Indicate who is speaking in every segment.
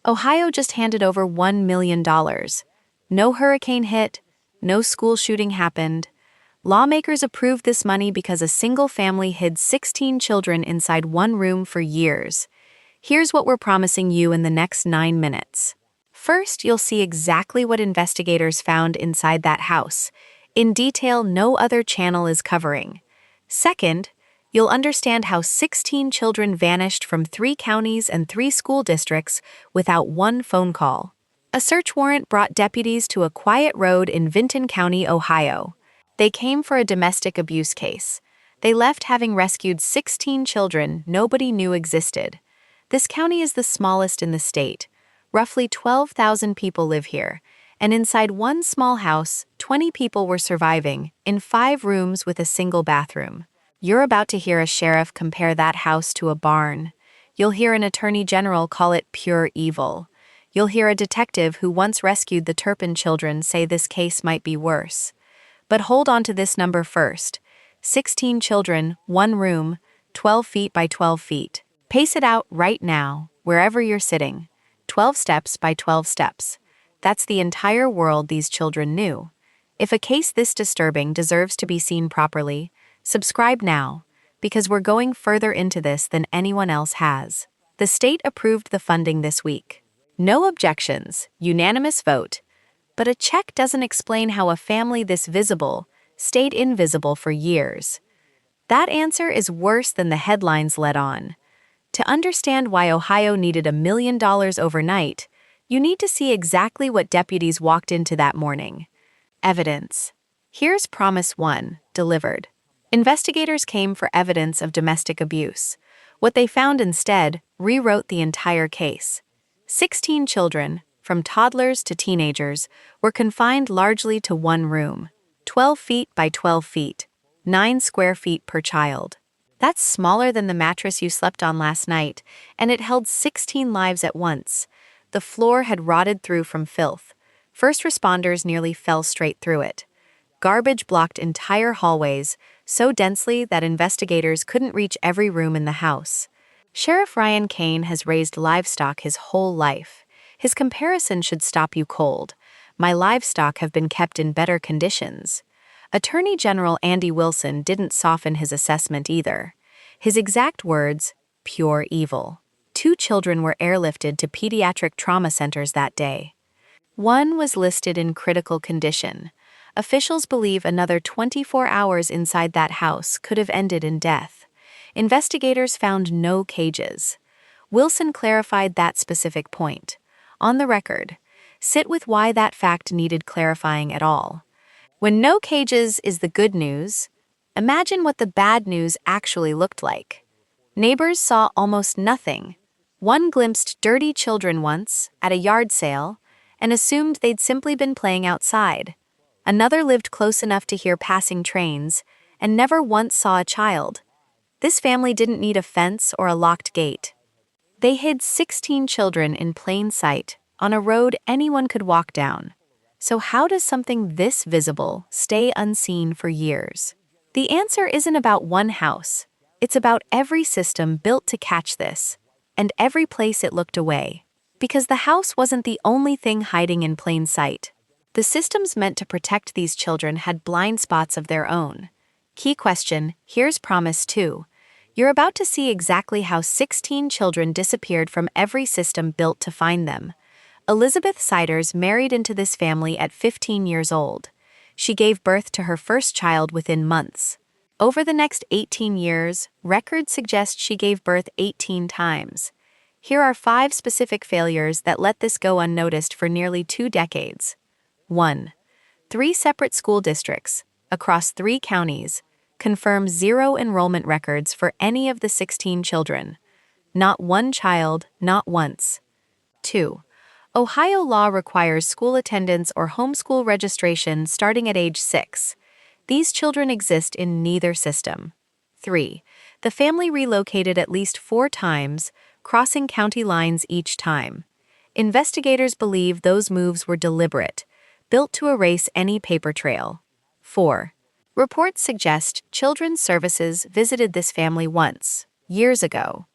Speaker 1: Ohio just handed over $1 million. No hurricane hit, no school shooting happened. Lawmakers approved this money because a single family hid 16 children inside one room for years. Here's what we're promising you in the next 9 minutes. First, you'll see exactly what investigators found inside that house, in detail no other channel is covering. Second, you'll understand how 16 children vanished from 3 counties and 3 school districts without one phone call. A search warrant brought deputies to a quiet road in Vinton County, Ohio. They came for a domestic abuse case. They left having rescued 16 children nobody knew existed. This county is the smallest in the state. Roughly 12,000 people live here, and inside one small house, 20 people were surviving, in 5 rooms with a single bathroom. You're about to hear a sheriff compare that house to a barn. You'll hear an attorney general call it pure evil. You'll hear a detective who once rescued the Turpin children say this case might be worse. But hold on to this number first. 16 children, 1 room, 12 feet by 12 feet. Pace it out right now, wherever you're sitting. 12 steps by 12 steps. That's the entire world these children knew. If a case this disturbing deserves to be seen properly, subscribe now, because we're going further into this than anyone else has. The state approved the funding this week. No objections, unanimous vote. But a check doesn't explain how a family this visible stayed invisible for years. That answer is worse than the headlines let on. To understand why Ohio needed $1 million overnight, you need to see exactly what deputies walked into that morning. Evidence. Here's Promise 1, delivered. Investigators came for evidence of domestic abuse. What they found instead rewrote the entire case. 16 children, from toddlers to teenagers, were confined largely to one room, 12 feet by 12 feet, 9 square feet per child. That's smaller than the mattress you slept on last night, and it held 16 lives at once. The floor had rotted through from filth. First responders nearly fell straight through it. Garbage blocked entire hallways, so densely that investigators couldn't reach every room in the house. Sheriff Ryan Kane has raised livestock his whole life. His comparison should stop you cold. My livestock have been kept in better conditions. Attorney General Andy Wilson didn't soften his assessment either. His exact words, pure evil. 2 children were airlifted to pediatric trauma centers that day. One was listed in critical condition. Officials believe another 24 hours inside that house could have ended in death. Investigators found no cages. Wilson clarified that specific point. On the record, sit with why that fact needed clarifying at all. When no cages is the good news, imagine what the bad news actually looked like. Neighbors saw almost nothing. One glimpsed dirty children once, at a yard sale, and assumed they'd simply been playing outside. Another lived close enough to hear passing trains, and never once saw a child. This family didn't need a fence or a locked gate. They hid 16 children in plain sight, on a road anyone could walk down. So how does something this visible stay unseen for years? The answer isn't about one house. It's about every system built to catch this, and every place it looked away. Because the house wasn't the only thing hiding in plain sight. The systems meant to protect these children had blind spots of their own. Key question, here's Promise 2. You're about to see exactly how 16 children disappeared from every system built to find them. Elizabeth Siders married into this family at 15 years old. She gave birth to her first child within months. Over the next 18 years, records suggest she gave birth 18 times. Here are 5 specific failures that let this go unnoticed for nearly 2 decades. 1. 3 separate school districts, across 3 counties, confirm 0 enrollment records for any of the 16 children. Not one child, not once. 2. Ohio law requires school attendance or homeschool registration starting at age 6. These children exist in neither system. 3. The family relocated at least 4 times, crossing county lines each time. Investigators believe those moves were deliberate, built to erase any paper trail. 4. Reports suggest Children's Services visited this family once, years ago.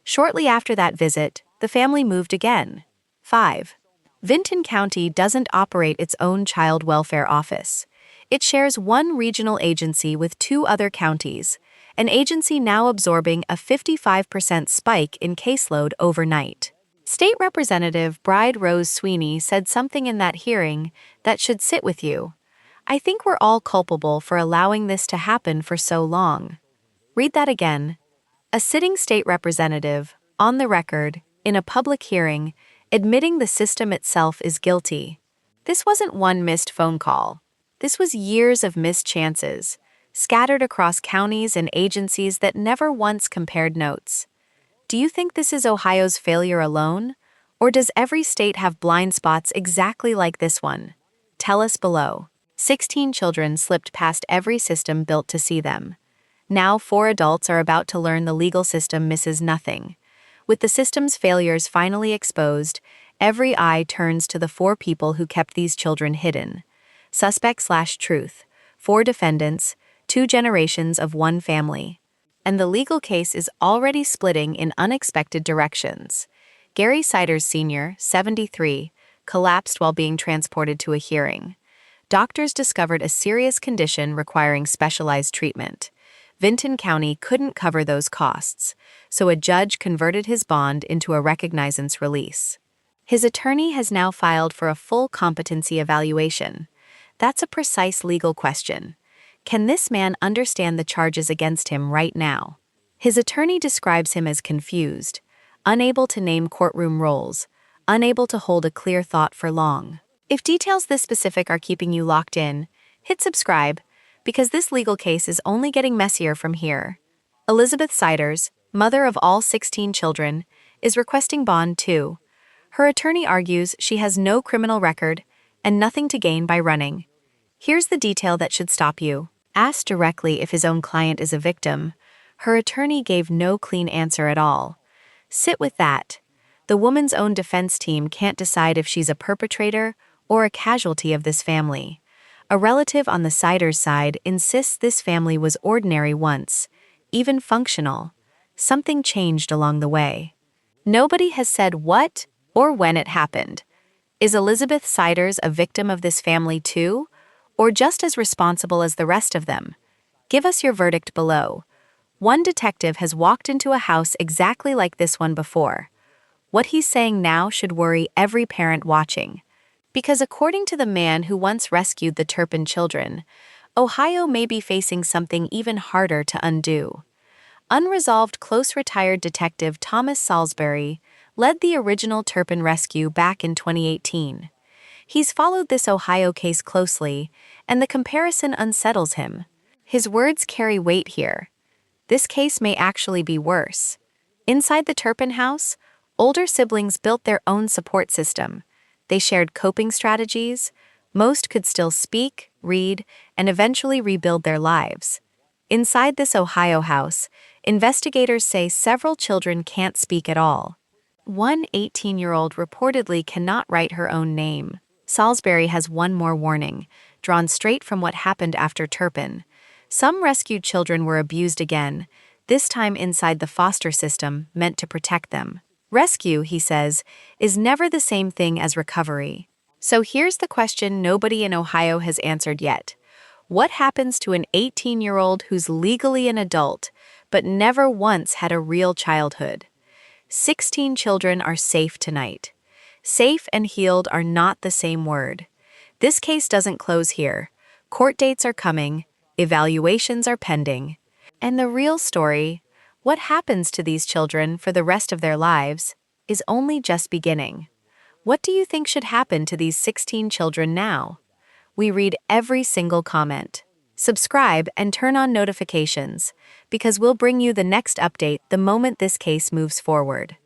Speaker 1: Shortly after that visit, the family moved again. 5. Vinton County doesn't operate its own child welfare office. It shares one regional agency with two other counties, an agency now absorbing a 55% spike in caseload overnight. State Representative Bride Rose Sweeney said something in that hearing that should sit with you. I think we're all culpable for allowing this to happen for so long. Read that again. A sitting state representative, on the record, in a public hearing, admitting the system itself is guilty. This wasn't one missed phone call. This was years of missed chances, scattered across counties and agencies that never once compared notes. Do you think this is Ohio's failure alone? Or does every state have blind spots exactly like this one? Tell us below. 16 children slipped past every system built to see them. Now 4 adults are about to learn the legal system misses nothing. With the system's failures finally exposed, every eye turns to the 4 people who kept these children hidden. Suspect/truth, 4 defendants, 2 generations of one family. And the legal case is already splitting in unexpected directions. Gary Siders Sr., 73, collapsed while being transported to a hearing. Doctors discovered a serious condition requiring specialized treatment. Vinton County couldn't cover those costs, so a judge converted his bond into a recognizance release. His attorney has now filed for a full competency evaluation. That's a precise legal question. Can this man understand the charges against him right now? His attorney describes him as confused, unable to name courtroom roles, unable to hold a clear thought for long. If details this specific are keeping you locked in, hit subscribe, because this legal case is only getting messier from here. Elizabeth Siders, mother of all 16 children, is requesting bond too. Her attorney argues she has no criminal record and nothing to gain by running. Here's the detail that should stop you. Asked directly if his own client is a victim, her attorney gave no clean answer at all. Sit with that. The woman's own defense team can't decide if she's a perpetrator or a casualty of this family. A relative on the Siders side insists this family was ordinary once, even functional. Something changed along the way. Nobody has said what or when it happened. Is Elizabeth Siders a victim of this family too, or just as responsible as the rest of them? Give us your verdict below. One detective has walked into a house exactly like this one before. What he's saying now should worry every parent watching. Because according to the man who once rescued the Turpin children, Ohio may be facing something even harder to undo. Unresolved close retired detective Thomas Salisbury led the original Turpin rescue back in 2018. He's followed this Ohio case closely, and the comparison unsettles him. His words carry weight here. This case may actually be worse. Inside the Turpin house, older siblings built their own support system. They shared coping strategies. Most could still speak, read, and eventually rebuild their lives. Inside this Ohio house, investigators say several children can't speak at all. One 18-year-old reportedly cannot write her own name. Salisbury has one more warning, drawn straight from what happened after Turpin. Some rescued children were abused again, this time inside the foster system meant to protect them. Rescue, he says, is never the same thing as recovery. So here's the question nobody in Ohio has answered yet. What happens to an 18-year-old who's legally an adult, but never once had a real childhood? 16 children are safe tonight. Safe and healed are not the same word. This case doesn't close here. Court dates are coming, evaluations are pending. And the real story, what happens to these children for the rest of their lives, is only just beginning. What do you think should happen to these 16 children now? We read every single comment. Subscribe and turn on notifications, because we'll bring you the next update the moment this case moves forward.